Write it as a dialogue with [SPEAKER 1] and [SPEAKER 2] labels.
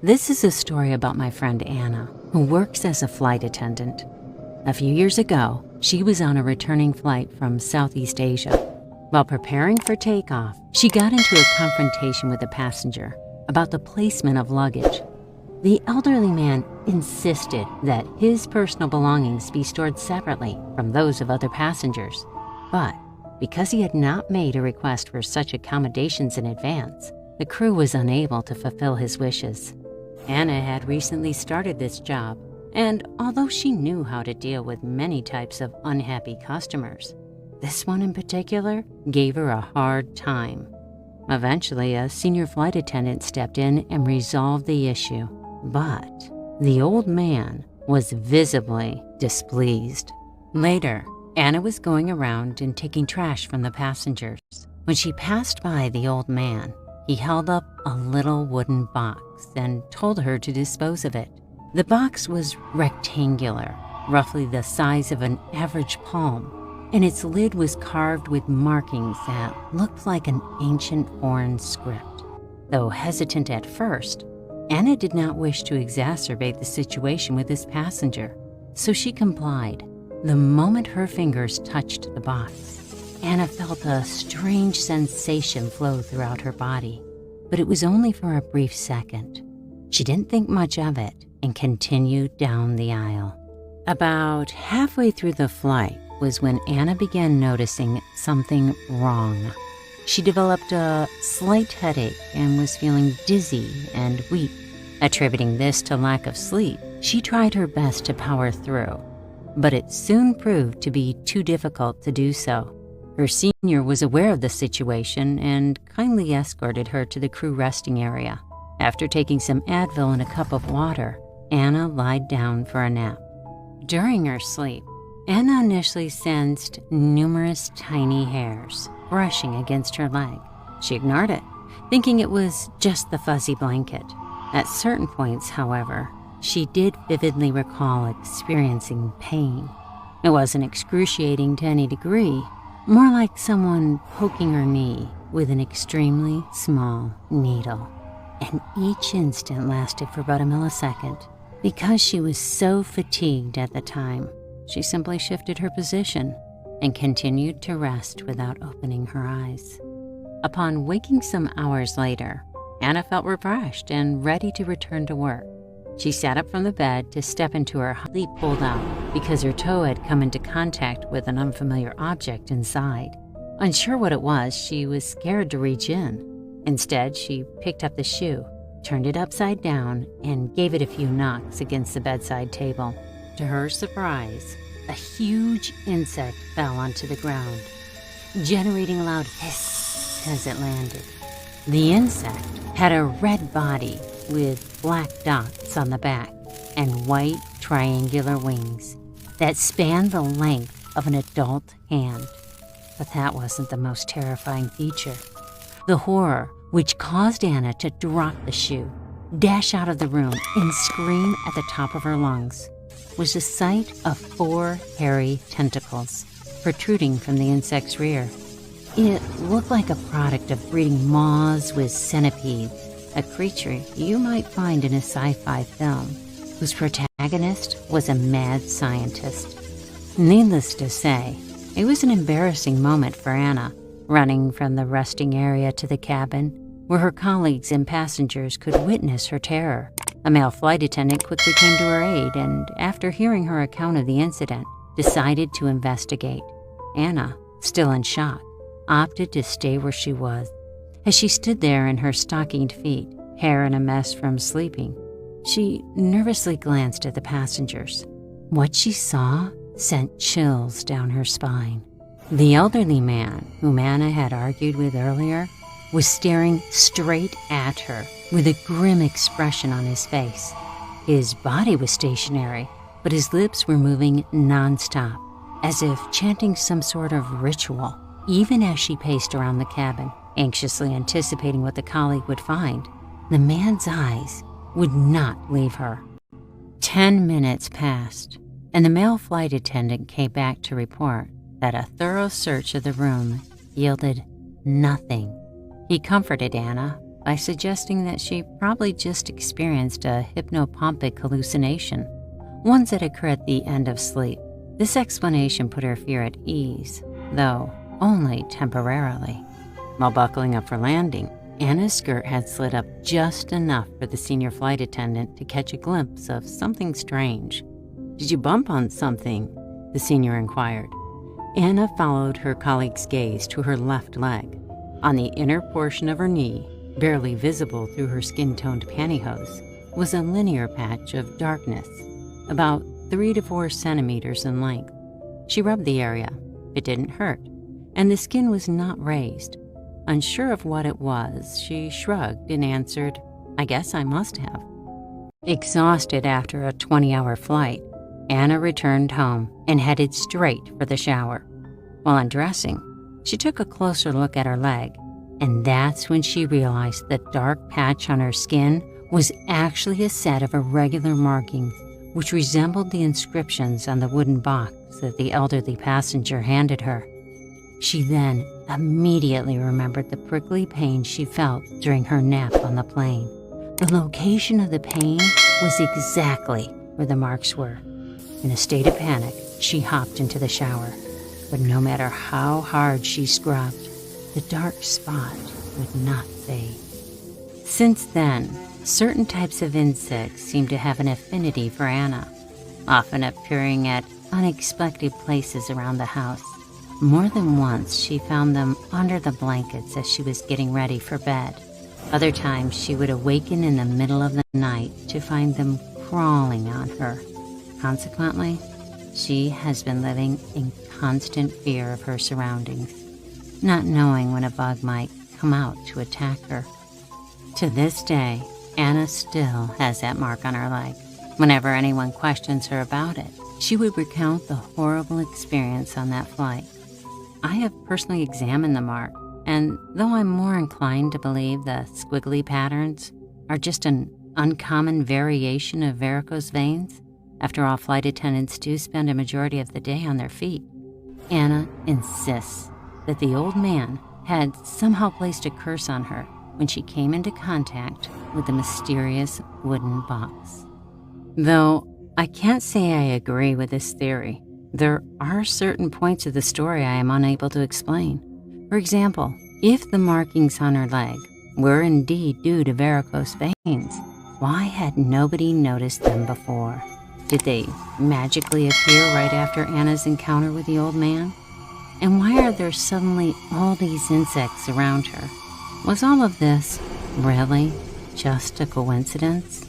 [SPEAKER 1] This is a story about my friend Anna, who works as a flight attendant. A few years ago, she was on a returning flight from Southeast Asia. While preparing for takeoff, she got into a confrontation with a passenger about the placement of luggage. The elderly man insisted that his personal belongings be stored separately from those of other passengers. But because he had not made a request for such accommodations in advance, the crew was unable to fulfill his wishes. Anna had recently started this job, and although she knew how to deal with many types of unhappy customers, this one in particular gave her a hard time. Eventually, a senior flight attendant stepped in and resolved the issue, but the old man was visibly displeased. Later, Anna was going around and taking trash from the passengers. When she passed by the old man, he held up a little wooden box and told her to dispose of it. The box was rectangular, roughly the size of an average palm, and its lid was carved with markings that looked like an ancient foreign script. Though hesitant at first, Anna did not wish to exacerbate the situation with this passenger, so she complied. The moment her fingers touched the box, Anna felt a strange sensation flow throughout her body, but it was only for a brief second. She didn't think much of it and continued down the aisle. About halfway through the flight was when Anna began noticing something wrong. She developed a slight headache and was feeling dizzy and weak. Attributing this to lack of sleep, she tried her best to power through, but it soon proved to be too difficult to do so. Her senior was aware of the situation and kindly escorted her to the crew resting area. After taking some Advil and a cup of water, Anna lied down for a nap. During her sleep, Anna initially sensed numerous tiny hairs brushing against her leg. She ignored it, thinking it was just the fuzzy blanket. At certain points, however, she did vividly recall experiencing pain. It wasn't excruciating to any degree, more like someone poking her knee with an extremely small needle. And each instant lasted for about a millisecond. Because she was so fatigued at the time, she simply shifted her position and continued to rest without opening her eyes. Upon waking some hours later, Anna felt refreshed and ready to return to work. She sat up from the bed to step into her sleep pulled out because her toe had come into contact with an unfamiliar object inside. Unsure what it was, she was scared to reach in. Instead, she picked up the shoe, turned it upside down, and gave it a few knocks against the bedside table. To her surprise, a huge insect fell onto the ground, generating a loud hiss as it landed. The insect had a red body with black dots on the back and white triangular wings that spanned the length of an adult hand. But that wasn't the most terrifying feature. The horror, which caused Anna to drop the shoe, dash out of the room, and scream at the top of her lungs, was the sight of 4 hairy tentacles protruding from the insect's rear. It looked like a product of breeding moths with centipedes, a creature you might find in a sci-fi film, whose protagonist was a mad scientist. Needless to say, it was an embarrassing moment for Anna, running from the resting area to the cabin, where her colleagues and passengers could witness her terror. A male flight attendant quickly came to her aid and, after hearing her account of the incident, decided to investigate. Anna, still in shock, opted to stay where she was. As she stood there in her stockinged feet, hair in a mess from sleeping, she nervously glanced at the passengers. What she saw sent chills down her spine. The elderly man, whom Anna had argued with earlier, was staring straight at her with a grim expression on his face. His body was stationary, but his lips were moving non-stop, as if chanting some sort of ritual. Even as she paced around the cabin, anxiously anticipating what the colleague would find, the man's eyes would not leave her. 10 minutes passed, and the male flight attendant came back to report that a thorough search of the room yielded nothing. He comforted Anna, by suggesting that she probably just experienced a hypnopompic hallucination, ones that occur at the end of sleep. This explanation put her fear at ease, though only temporarily. While buckling up for landing, Anna's skirt had slid up just enough for the senior flight attendant to catch a glimpse of something strange. "Did you bump on something?" the senior inquired. Anna followed her colleague's gaze to her left leg. On the inner portion of her knee, barely visible through her skin-toned pantyhose, was a linear patch of darkness, about 3 to 4 centimeters in length. She rubbed the area. It didn't hurt, and the skin was not raised. Unsure of what it was, she shrugged and answered, "I guess I must have." Exhausted after a 20-hour flight, Anna returned home and headed straight for the shower. While undressing, she took a closer look at her leg, and that's when she realized the dark patch on her skin was actually a set of irregular markings which resembled the inscriptions on the wooden box that the elderly passenger handed her. She then immediately remembered the prickly pain she felt during her nap on the plane. The location of the pain was exactly where the marks were. In a state of panic, she hopped into the shower. But no matter how hard she scrubbed, the dark spot would not fade. Since then, certain types of insects seem to have an affinity for Anna, often appearing at unexpected places around the house. More than once, she found them under the blankets as she was getting ready for bed. Other times, she would awaken in the middle of the night to find them crawling on her. Consequently, she has been living in constant fear of her surroundings, not knowing when a bug might come out to attack her. To this day, Anna still has that mark on her leg. Whenever anyone questions her about it, she would recount the horrible experience on that flight. I have personally examined the mark, and though I'm more inclined to believe the squiggly patterns are just an uncommon variation of varicose veins, after all, flight attendants do spend a majority of the day on their feet, Anna insists that the old man had somehow placed a curse on her when she came into contact with the mysterious wooden box. Though I can't say I agree with this theory, there are certain points of the story I am unable to explain. For example, if the markings on her leg were indeed due to varicose veins, why had nobody noticed them before? Did they magically appear right after Anna's encounter with the old man? And why are there suddenly all these insects around her? Was all of this really just a coincidence?